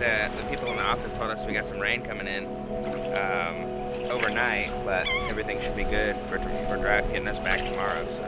the people in the office told us we got some rain coming in overnight, but everything should be good for getting us back tomorrow. So.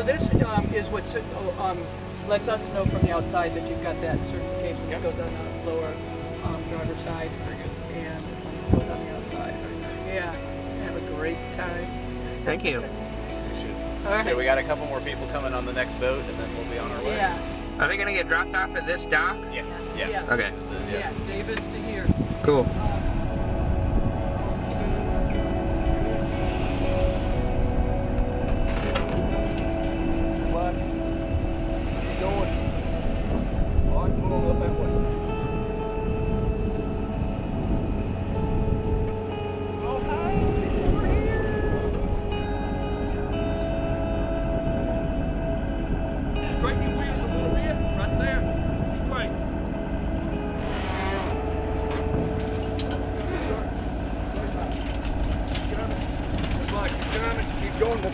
This is what lets us know from the outside that you've got that certification that goes on the lower driver's side. Very good. And goes on the outside. Yeah. Have a great time. Thank you. All right. Okay, we got a couple more people coming on the next boat, and then we'll be on our way. Yeah. Are they gonna get dropped off at this dock? Yeah. Okay. Yeah. Davis to here. Cool.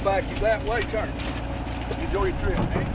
Back you that way, turn. Enjoy your trip. Thank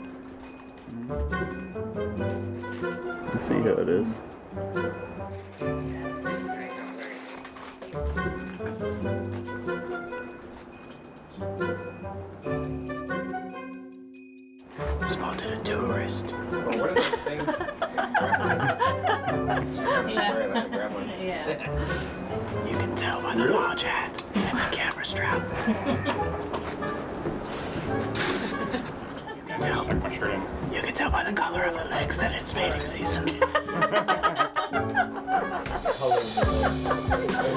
you. Spotted a tourist. Well, what are those things? Yeah. You can tell by the large hat and the camera strap. You can tell by the color of the legs that it's mating season. The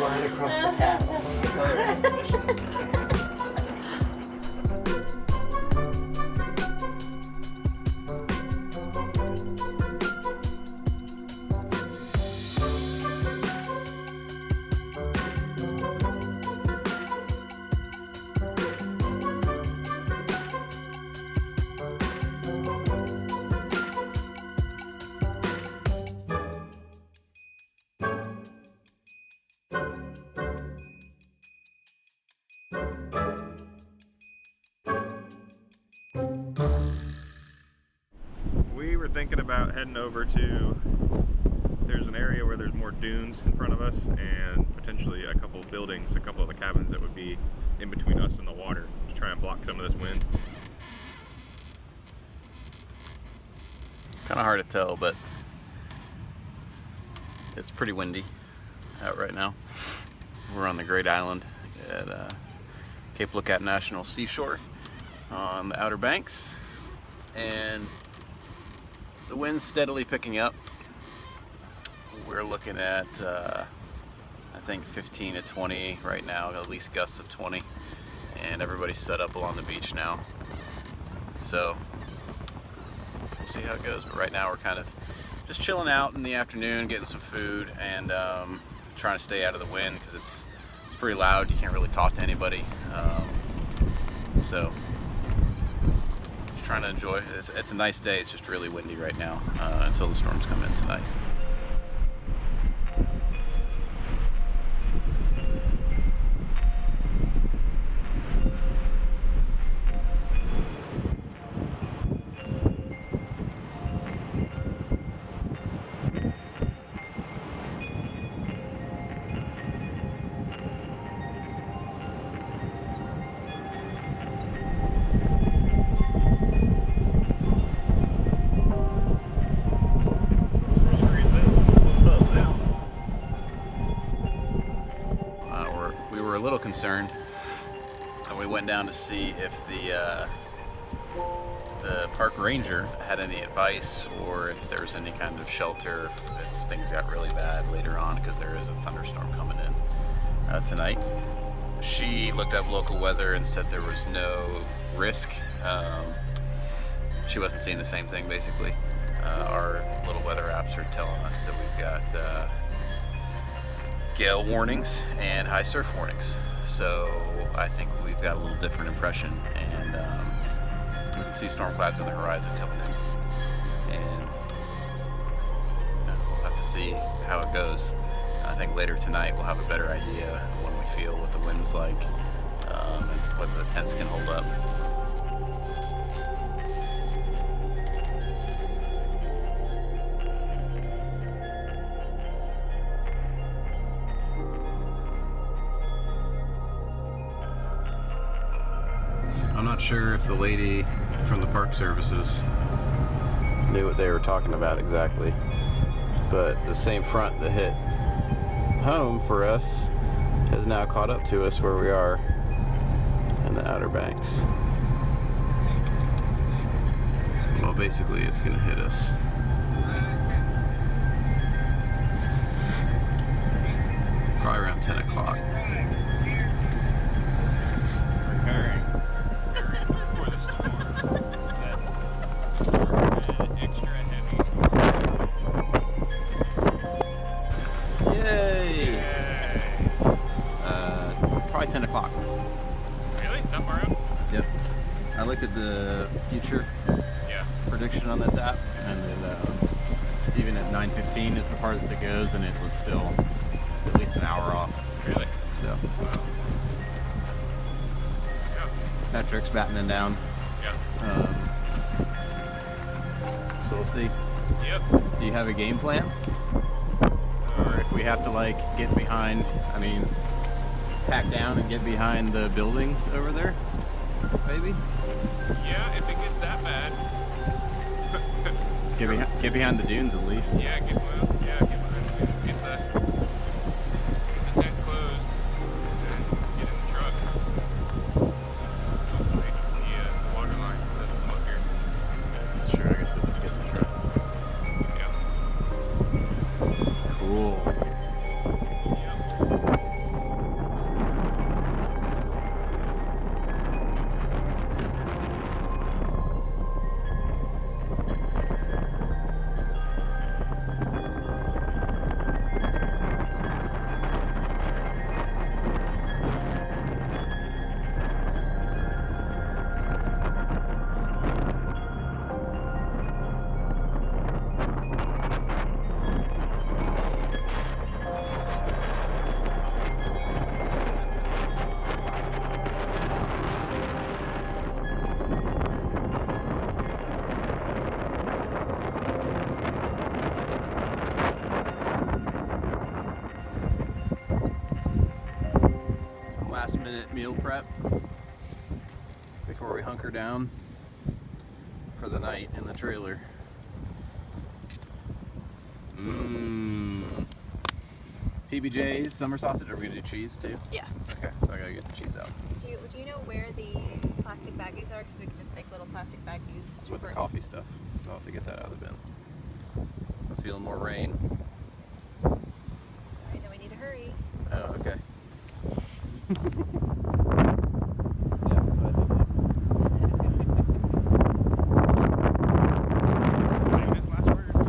line across the cap. We were thinking about heading over to, there's an area where there's more dunes in front of us and potentially a couple of buildings, a couple of the cabins that would be in between us and the water to try and block some of this wind. Kind of hard to tell, but it's pretty windy out right now. We're on the Great Island at Cape Lookout National Seashore on the Outer Banks, and the wind's steadily picking up. We're looking at I think 15 to 20 right now, at least gusts of 20, and everybody's set up along the beach now. So we'll see how it goes, but right now we're kind of just chilling out in the afternoon, getting some food, and trying to stay out of the wind because it's pretty loud. You can't really talk to anybody. So just trying to enjoy. It's a nice day. It's just really windy right now until the storms come in tonight. We were a little concerned, and we went down to see if the park ranger had any advice or if there was any kind of shelter if things got really bad later on, because there is a thunderstorm coming in tonight. She looked up local weather and said there was no risk. She wasn't seeing the same thing, basically. Our little weather apps are telling us that we've got gale warnings and high surf warnings. So I think we've got a little different impression, and we can see storm clouds on the horizon coming in. And we'll have to see how it goes. I think later tonight we'll have a better idea when we feel what the wind's like, and whether the tents can hold up. I'm not sure if the lady from the park services knew what they were talking about exactly, but the same front that hit home for us has now caught up to us where we are in the Outer Banks. Well, basically it's going to hit us probably around 10 o'clock. Preparing for the storm. That extra heavy storm. Yay! Probably 10 o'clock. Really? That far out? Yep. I looked at the future prediction on this app, and it, even at 9:15 is the farthest it goes, and it was still at least an hour off. Really? So, Wow. Yeah. Patrick's battening down. Yeah. So we'll see. Yep. Do you have a game plan? Right have to like get behind, pack down and get behind the buildings over there, maybe? Yeah, if it gets that bad. Get behind the dunes at least. Yeah, get behind the dunes, get the tent closed, and then get in the truck. Hopefully the water line doesn't come up here. That's true, I guess we'll just get in the truck. Yeah. Cool. Last minute meal prep before we hunker down for the night in the trailer. PBJ's, summer sausage. Are we gonna do cheese too? Yeah. Okay, so I gotta get the cheese out. Do you know where the plastic baggies are? Because we could just make little plastic baggies With the for coffee stuff, so I'll have to get that out of the bin. I'm feeling more rain. Alright, then we need to hurry. Oh, okay. Yeah, that's what I think too. Famous last words.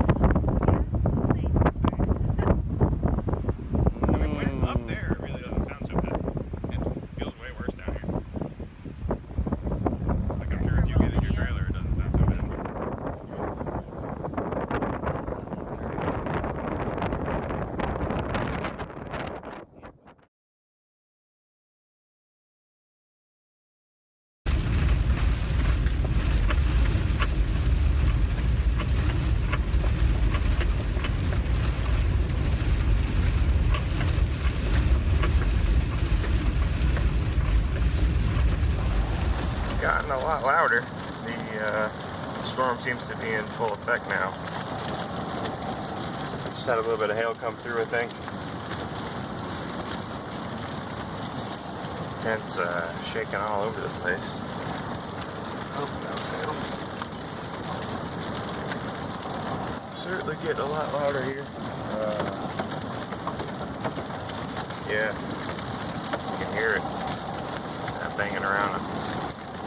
Up there, it really doesn't sound so bad. It feels way worse down here. Like, I'm sure if you get in your trailer, it doesn't sound so bad. Gotten a lot louder. The storm seems to be in full effect now. Just had a little bit of hail come through, I think. Tent's shaking all over the place. Oh, that was hail. Certainly getting a lot louder here. Yeah, you can hear it banging around.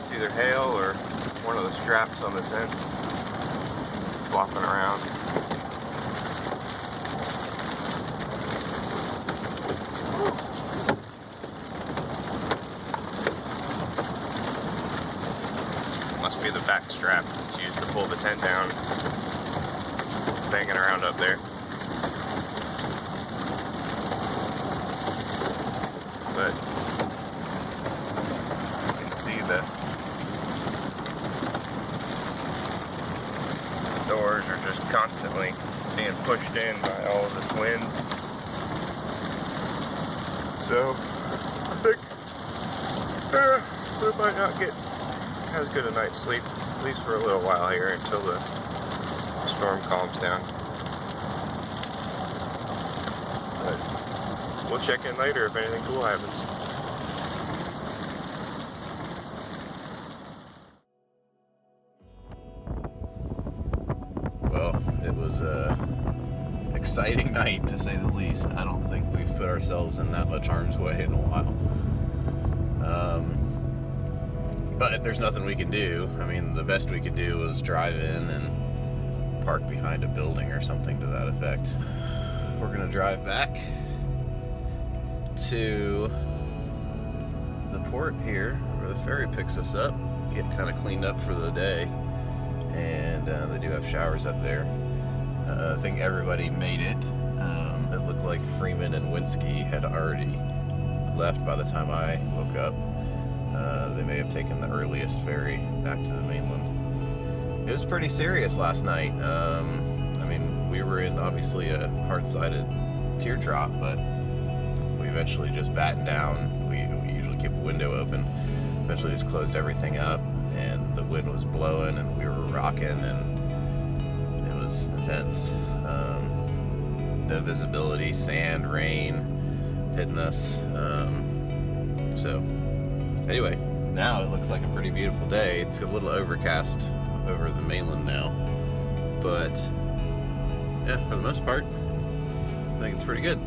It's either hail or one of the straps on the tent flopping around. Must be the back strap that's used to pull the tent down. It's banging around up there. But you can see the doors are just constantly being pushed in by all of this wind. So I think we might not get as good a night's sleep, at least for a little while here until the storm calms down. But we'll check in later if anything cool happens. Well, it was a exciting night to say the least. I don't think we've put ourselves in that much harm's way in a while. But there's nothing we can do. I mean, the best we could do was drive in and park behind a building or something to that effect. We're gonna drive back to the port here where the ferry picks us up, get kind of cleaned up for the day, and they do have showers up there. I think everybody made it. It looked like Freeman and Winsky had already left by the time I woke up. They may have taken the earliest ferry back to the mainland. It was pretty serious last night. I mean, we were in obviously a hard-sided teardrop, but we eventually just battened down. We usually keep a window open. Eventually just closed everything up, and the wind was blowing and we were rocking, and it was intense. No visibility, sand, rain hitting us. So anyway, now it looks like a pretty beautiful day. It's a little overcast over the mainland now, but yeah, for the most part, I think it's pretty good.